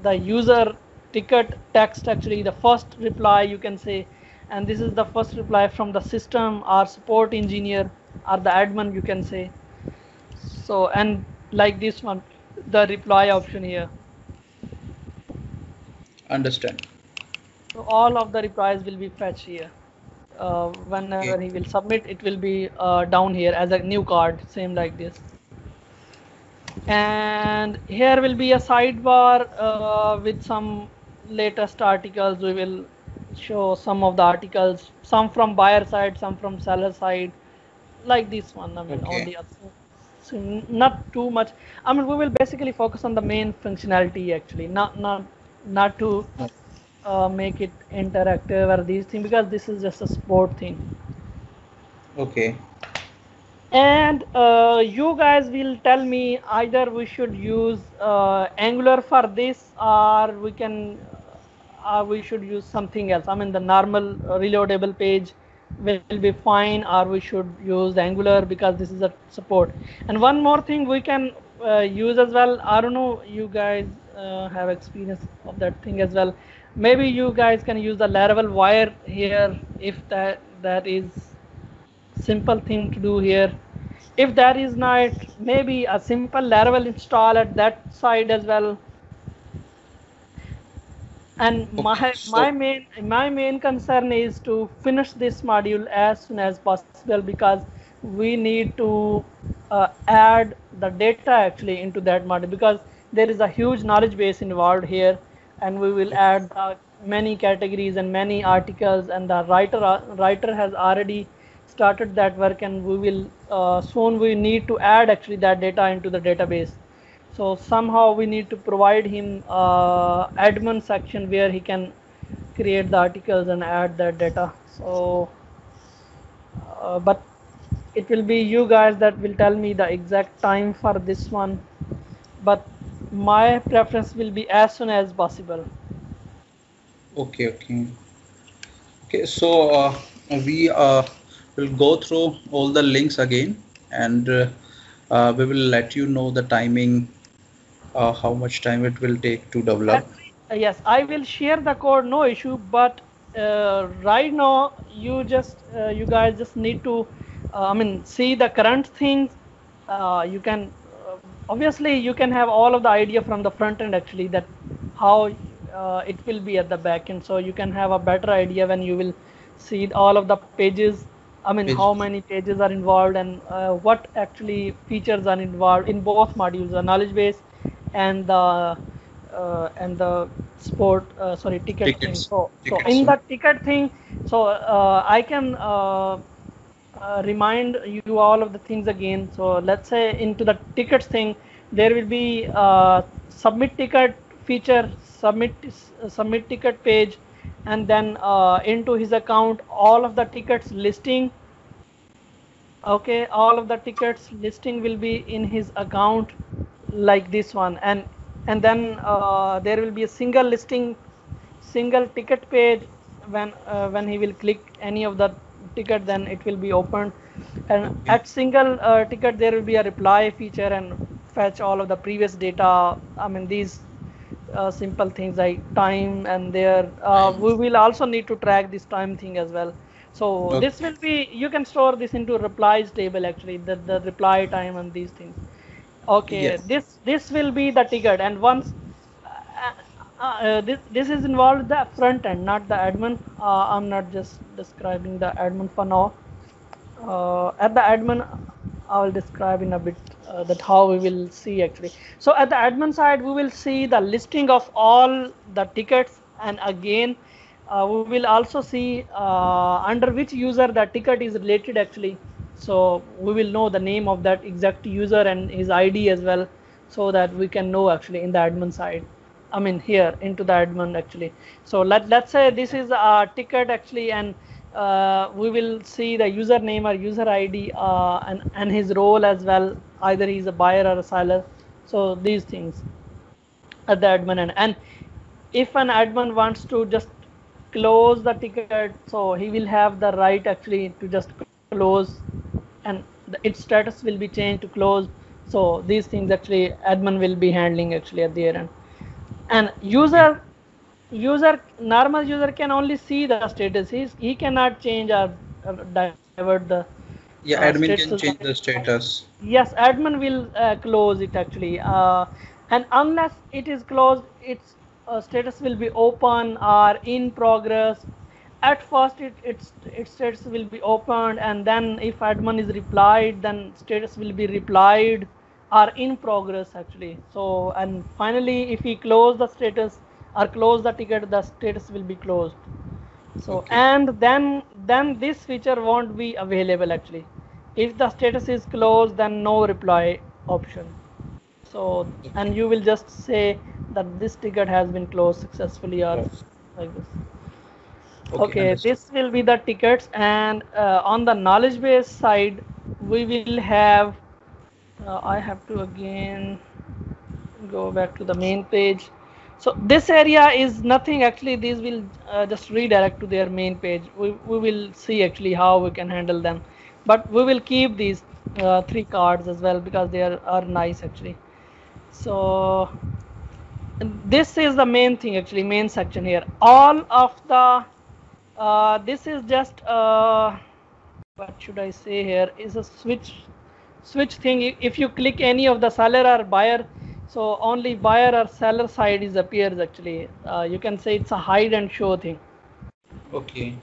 Speaker 2: the user ticket text actually, the first reply you can say, and this is the first reply from the system or support engineer or the admin you can say. So and like this one, the reply option here.
Speaker 5: Understand.
Speaker 2: So all of the replies will be fetched here.
Speaker 5: Okay.
Speaker 2: Whenever he will submit, it will be down here as a new card, same like this. And here will be a sidebar with some latest articles. We will show some of the articles, some from buyer side, some from seller side, like this one. I mean,
Speaker 5: Okay.
Speaker 2: only so not too much. I mean, we will basically focus on the main functionality actually, not to make it interactive or these things, because this is just a sport thing.
Speaker 5: Okay.
Speaker 2: And you guys will tell me either we should use Angular for this, or we should use something else. I mean, the normal reloadable page will be fine, or we should use Angular because this is a support. And one more thing we can use as well. I don't know, you guys have experience of that thing as well. Maybe you guys can use the Laravel wire here, if that is simple thing to do here. If there is not, maybe a simple Laravel install at that side as well. And
Speaker 5: Okay.
Speaker 2: my main concern is to finish this module as soon as possible, because we need to add the data actually into that model, because there is a huge knowledge base involved here, and we will add many categories and many articles, and the writer has already started that work, and we will soon we need to add actually that data into the database. So somehow we need to provide him admin section where he can create the articles and add that data. So but it will be you guys that will tell me the exact time for this one, but my preference will be as soon as possible.
Speaker 5: Okay, so we will go through all the links again, and we will let you know the timing, how much time it will take to develop.
Speaker 2: Yes, I will share the code, no issue, but right now you guys just need to see the current things. You can obviously you can have all of the idea from the front end actually, that how it will be at the back end, so you can have a better idea when you will see all of the pages. How many pages are involved, and what actually features are involved in both modules, the knowledge base and the sport ticket thing. So in the ticket thing, so I can remind you all of the things again. So let's say into the tickets thing, there will be submit ticket feature, submit ticket page, and then into his account all of the tickets listing. Okay, all of the tickets listing will be in his account like this one, and then there will be a single listing, single ticket page. When he will click any of the ticket, then it will be opened, and at single ticket there will be a reply feature and fetch all of the previous data. These simple things like time, and there we will also need to track this time thing as well. So this will be, you can store this into replies table actually, the reply time and these things. Okay, this will be the ticket, and once this is involved the front end, not the admin. I'm not just describing the admin for now. At the admin, I will describe in a bit that how we will see actually. So at the admin side, we will see the listing of all the tickets, and again we will also see under which user the ticket is related actually. So we will know the name of that exact user and his ID as well, so that we can know actually in the admin side. Here into the admin actually. So let's say this is a ticket actually, and we will see the username or user ID and his role as well. Either he's a buyer or a seller. So these things at the admin end. And if an admin wants to just close the ticket, so he will have the right actually to just close, and its status will be changed to close. So these things actually admin will be handling actually at the end. And normal user can only see the status. He cannot change or divert the
Speaker 5: admin can change the status.
Speaker 2: Yes, admin will close it actually, and unless it is closed, its status will be open or in progress. At first its status will be opened, and then if admin is replied, then status will be replied or in progress actually. So, and finally if he close the status or close the ticket, the status will be closed. So and then this feature won't be available actually. If the status is closed, then no reply option. So and you will just say that this ticket has been closed successfully or like this. Okay, this will be the tickets, and on the knowledge base side we will have I have to again go back to the main page. So this area is nothing actually. These will just redirect to their main page. We will see actually how we can handle them, but we will keep these 3 cards as well because they are nice actually. So this is the main thing actually, main section here. All of the this is just what should I say here, is a switch thing. If you click any of the seller or buyer, so only buyer or seller side is appears actually. You can say it's a hide and show thing.
Speaker 5: Okay.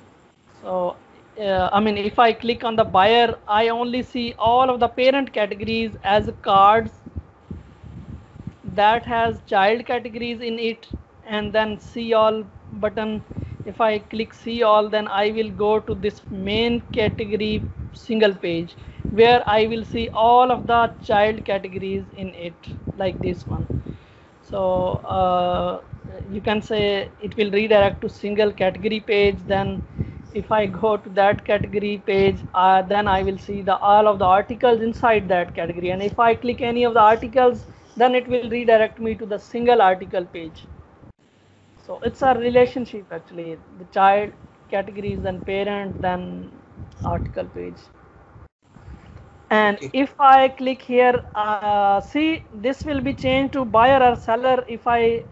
Speaker 2: So I mean, if I click on the buyer, I only see all of the parent categories as cards that has child categories in it, and then see all button. If I click see all, then I will go to this main category single page where I will see all of the child categories in it, like this one. So you can say it will redirect to single category page. Then if I go to that category page, then I will see the all of the articles inside that category, and if I click any of the articles, then it will redirect me to the single article page. So it's a relationship actually, the child categories, then parent, then article page. And
Speaker 5: Okay.
Speaker 2: if I click here, see, this will be changed to buyer or seller if I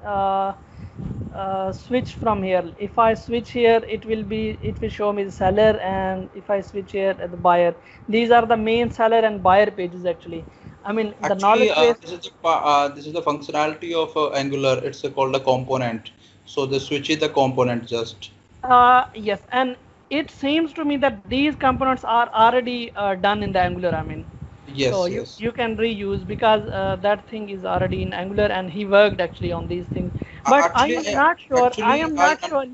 Speaker 2: switch from here. If I switch here, it will show me the seller, and if I switch here at the buyer, these are the main seller and buyer pages actually. I mean, the
Speaker 5: Actually,
Speaker 2: knowledge base.
Speaker 5: this is the functionality of Angular. It's called a component. So the switch is the component just.
Speaker 2: Yes, and it seems to me that these components are already done in the Angular. I mean, so
Speaker 5: Yes,
Speaker 2: you
Speaker 5: yes.
Speaker 2: you can reuse because that thing is already in Angular, and he worked actually on these things. But I
Speaker 5: Actually,
Speaker 2: am not sure. I
Speaker 5: actually,
Speaker 2: am not sure.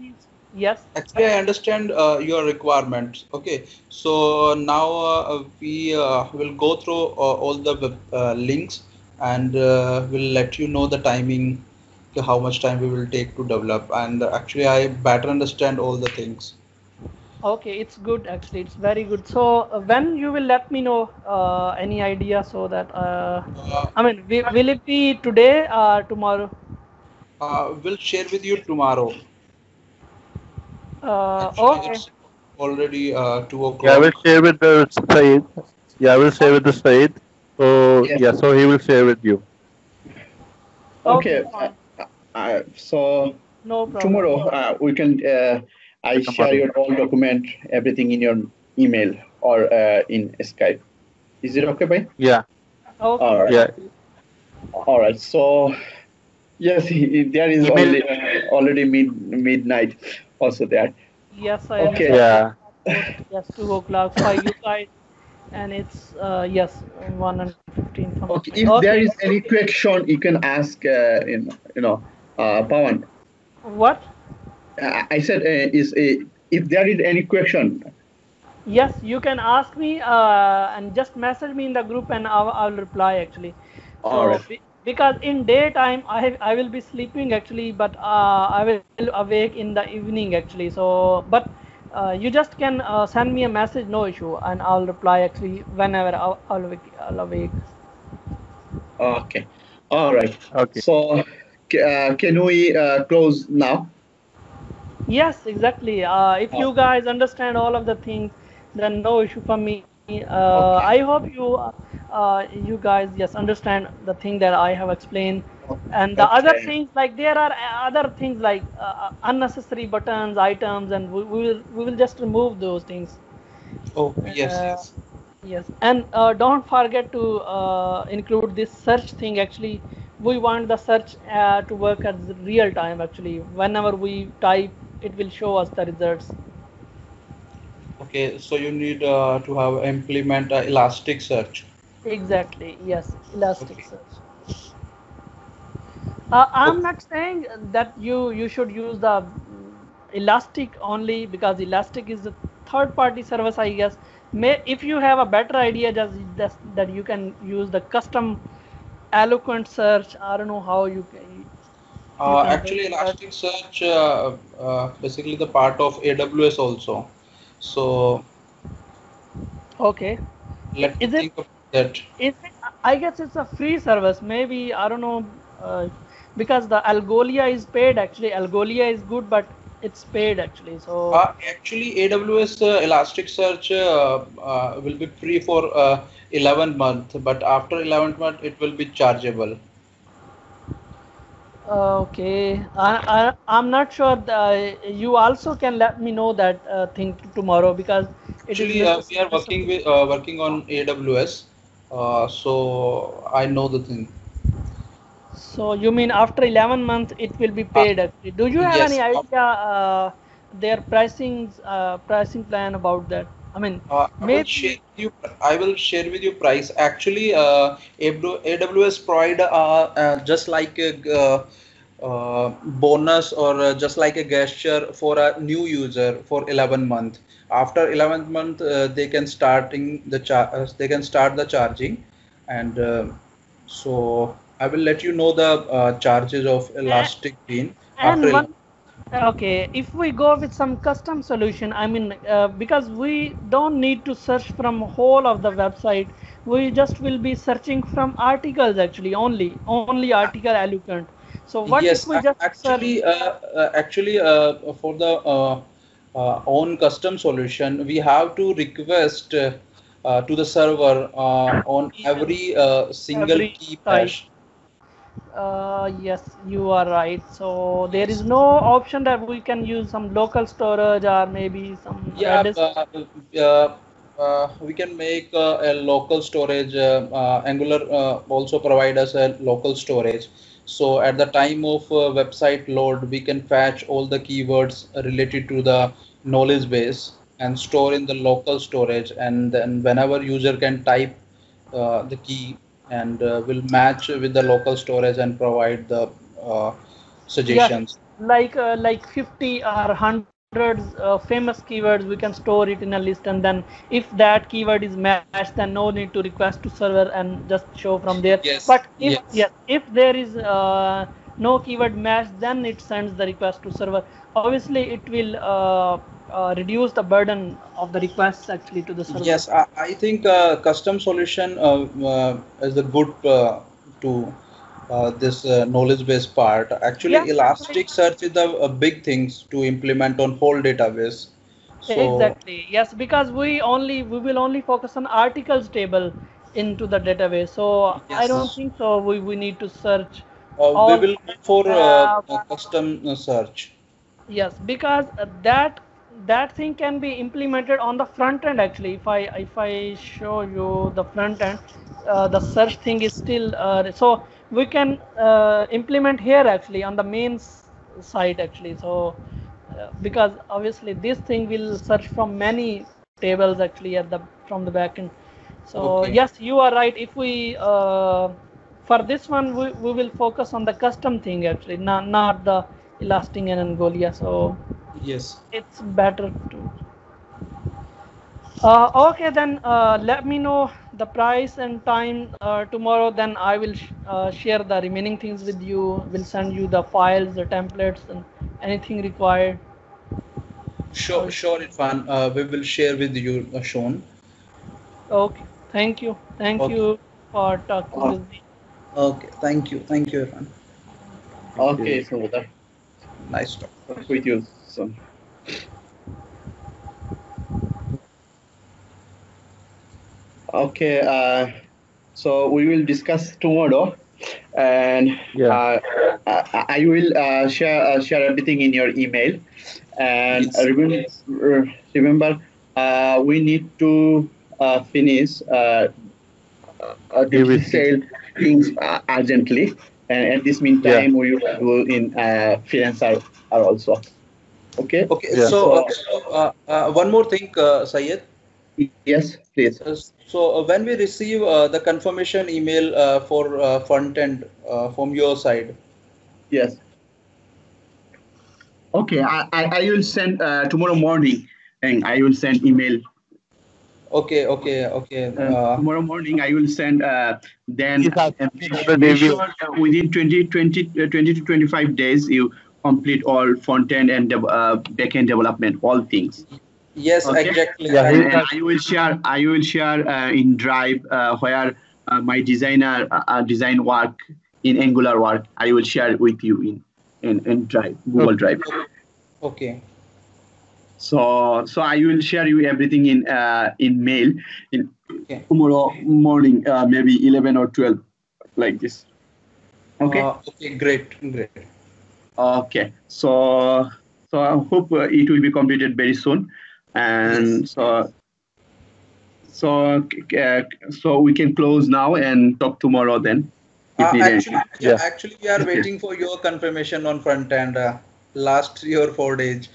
Speaker 2: Yes.
Speaker 5: actually, I understand your requirements. Okay, so now we will go through all the web, links, and we'll let you know the timing, how much time we will take to develop. And actually, I better understand all the things.
Speaker 2: Okay, it's good actually. It's very good. So when you will let me know any idea so that
Speaker 5: Uh,
Speaker 2: I mean, will it be today or tomorrow?
Speaker 5: we'll share with you tomorrow. Actually,
Speaker 2: Okay.
Speaker 5: it's already 2
Speaker 4: Yeah, I will
Speaker 5: o'clock.
Speaker 4: share with the Said. Yeah, I will share with the Said. So
Speaker 1: Yes.
Speaker 4: yeah, so he will share with you.
Speaker 2: Okay,
Speaker 1: Okay.
Speaker 2: fine.
Speaker 1: So
Speaker 2: No problem.
Speaker 1: tomorrow we can. I share
Speaker 4: Tomorrow.
Speaker 1: your all document, everything in your email or in Skype. Is it okay, bhai?
Speaker 4: Yeah,
Speaker 2: Okay,
Speaker 1: All right.
Speaker 4: yeah.
Speaker 2: fine.
Speaker 1: All right. So yes, there is
Speaker 4: Email.
Speaker 1: already midnight also there.
Speaker 2: Yes, I
Speaker 1: Okay.
Speaker 2: understand. It's
Speaker 4: Yeah.
Speaker 2: almost yes 2 o'clock for you guys, and it's yes 1:15 for me.
Speaker 1: Okay. If
Speaker 2: Okay.
Speaker 1: there is any question, you can ask. Pawan.
Speaker 2: What?
Speaker 1: I said, if there is any question.
Speaker 2: Yes, you can ask me and just message me in the group, and I'll reply actually.
Speaker 1: All
Speaker 2: So
Speaker 1: right.
Speaker 2: because in daytime I will be sleeping actually, but I will awake in the evening actually. So but you just can send me a message, no issue, and I'll reply actually whenever I'll awake.
Speaker 1: Okay. All right.
Speaker 4: Okay.
Speaker 1: So can we close now?
Speaker 2: Yes, exactly. If
Speaker 1: Oh,
Speaker 2: you guys understand all of the things, then no issue for me. I
Speaker 1: okay.
Speaker 2: hope you guys yes understand the thing that I have explained, and the other
Speaker 1: Okay.
Speaker 2: things like there are other things like unnecessary buttons, items, and we will just remove those things.
Speaker 5: Oh, yes,
Speaker 2: Uh,
Speaker 5: yes.
Speaker 2: yes, and don't forget to include this search thing. Actually, we want the search to work as real time. Actually, whenever we type, it will show us the results.
Speaker 5: Okay, so you need to have implement Elasticsearch.
Speaker 2: Exactly. Yes,
Speaker 5: Okay.
Speaker 2: Elasticsearch. I'm
Speaker 5: Okay.
Speaker 2: not saying that you should use the Elastic only because Elastic is the third party service, I guess. If you have a better idea, just that you can use the custom eloquent search. I don't know how you can work
Speaker 5: Actually,
Speaker 2: with that.
Speaker 5: Elasticsearch basically the part of AWS also. So
Speaker 2: Okay.
Speaker 5: let me
Speaker 2: Is it?
Speaker 5: think about that.
Speaker 2: Is it? I guess it's a free service. Maybe I don't know, because the Algolia is paid. Actually, Algolia is good, but it's paid actually. So
Speaker 5: Actually, AWS Elasticsearch will be free for 11 month, but after 11th month it will be chargeable.
Speaker 2: okay, I'm not sure. You also can let me know that thing tomorrow because it is
Speaker 5: Actually, we are
Speaker 2: necessary.
Speaker 5: working on AWS, so I know the thing.
Speaker 2: So you mean after 11 months it will be
Speaker 5: Uh,
Speaker 2: paid actually? Do you have any
Speaker 5: yes,
Speaker 2: idea their pricing plan about that? I mean, maybe.
Speaker 5: I will share with you price. Actually, AWS provide just like a bonus or just like a gesture for a new user for 11 month. After 11th month, they can they can start the charging, and so I will let you know the charges of Elastic Bean after
Speaker 2: And
Speaker 5: 11.
Speaker 2: one, okay, if we go with some custom solution, I mean, because we don't need to search from whole of the website, we just will be searching from articles actually only article eloquent. So what if
Speaker 5: Yes,
Speaker 2: we just search?
Speaker 5: actually, for the own custom solution, we have to request to the server on
Speaker 2: Each and
Speaker 5: every single
Speaker 2: every
Speaker 5: key
Speaker 2: site.
Speaker 5: hash.
Speaker 2: Yes, you are right. So there is
Speaker 5: Yes.
Speaker 2: no option that we can use some local storage or maybe some
Speaker 5: Yeah,
Speaker 2: Redis.
Speaker 5: we can make a local storage. Angular also provide us a local storage. So at the time of website load, we can fetch all the keywords related to the knowledge base and store in the local storage. And then whenever user can type the key and will match with the local storage and provide the
Speaker 2: Yes,
Speaker 5: suggestions.
Speaker 2: like 50 or hundreds famous keywords, we can store it in a list, and then if that keyword is matched, then no need to request to server and just show from there.
Speaker 5: Yes,
Speaker 2: But if
Speaker 5: yes.
Speaker 2: yes, if there is no keyword match, then it sends the request to server. Obviously, it will reduce the burden of the requests actually to the server.
Speaker 5: Yes, I think custom solution is a good to this knowledge base part. Actually,
Speaker 2: Yes,
Speaker 5: Elasticsearch is the big things to implement on whole database. So
Speaker 2: exactly. Yes, because we will only focus on articles table into the database. So I don't
Speaker 5: yes,
Speaker 2: think so. We need to search
Speaker 5: we
Speaker 2: all
Speaker 5: will go for
Speaker 2: have.
Speaker 5: a custom search.
Speaker 2: Yes, because that thing can be implemented on the front end actually. If I show you the front end, the search thing is still so we can implement here actually on the main site actually. So because obviously this thing will search from many tables actually at the from the backend. So
Speaker 5: Okay.
Speaker 2: yes, you are right. If we for this one we will focus on the custom thing actually, not the Elastic and Angolia. So
Speaker 5: Yes.
Speaker 2: it's better to. Okay, then let me know the price and time tomorrow. Then I will share the remaining things with you. Will send you the files, the templates, and anything required.
Speaker 5: Sure, sure, Irfan. We will share with you, Sean.
Speaker 2: Okay, thank
Speaker 5: Okay.
Speaker 2: you for talking
Speaker 1: Uh,
Speaker 2: with me.
Speaker 5: Okay. Thank you, Irfan.
Speaker 4: Thank you.
Speaker 1: okay, so that
Speaker 5: Nice talk.
Speaker 1: talk with you soon. Okay, so we will discuss tomorrow, and
Speaker 4: Yeah.
Speaker 1: I will share everything in your email. And
Speaker 5: Yes.
Speaker 1: remember, we need to finish the
Speaker 4: ABC.
Speaker 1: detailed things urgently. And at this
Speaker 4: Yeah.
Speaker 1: meantime, we will do in freelancer are also. Okay.
Speaker 5: Okay.
Speaker 4: Yeah.
Speaker 1: So
Speaker 5: One more thing, Sayed.
Speaker 1: yes, please.
Speaker 5: When we receive the confirmation email for front end from your side.
Speaker 1: Yes. Okay. I will send tomorrow morning, and I will send email.
Speaker 5: Okay. Okay. Okay.
Speaker 1: Tomorrow morning I will send then
Speaker 4: He's asking for the
Speaker 1: make
Speaker 4: review.
Speaker 1: sure within 20 to 25 days you complete all front end and back end development, all things.
Speaker 5: Yes,
Speaker 1: Okay.
Speaker 5: exactly.
Speaker 4: Yeah,
Speaker 1: And,
Speaker 4: he's
Speaker 1: and I will share in Drive where my designer design work in Angular work. I will share with you in Drive, Google Drive.
Speaker 5: Okay.
Speaker 1: So I will share you everything in mail in
Speaker 5: Okay.
Speaker 1: tomorrow morning, maybe 11 or 12, like this. Okay.
Speaker 5: Okay. Great. Great.
Speaker 1: Okay. So I hope it will be completed very soon, and
Speaker 5: Yes.
Speaker 1: so we can close now and talk tomorrow then. If needed.
Speaker 4: Yeah.
Speaker 5: Actually, we are
Speaker 1: Okay.
Speaker 5: waiting for your confirmation on front end. Last 3 or 4 days.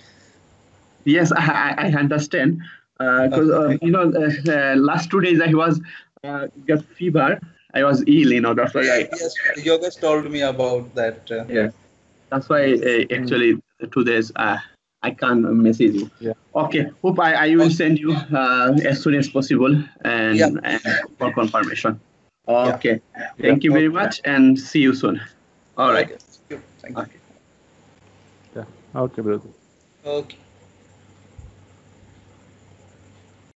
Speaker 1: Yes, I understand. Because last 2 days I was got fever. I was ill. That's why
Speaker 5: Yes, Yogesh told me about that.
Speaker 1: yeah. That's why actually 2 days I can't message you.
Speaker 4: Yeah.
Speaker 1: Okay. Hope I will send you as soon as possible
Speaker 5: Yeah.
Speaker 1: and for confirmation.
Speaker 5: Yeah.
Speaker 1: Okay. Thank you very much and see you soon. All right.
Speaker 5: Okay. Thank you.
Speaker 1: Okay.
Speaker 4: Yeah. Okay, brother.
Speaker 5: Okay.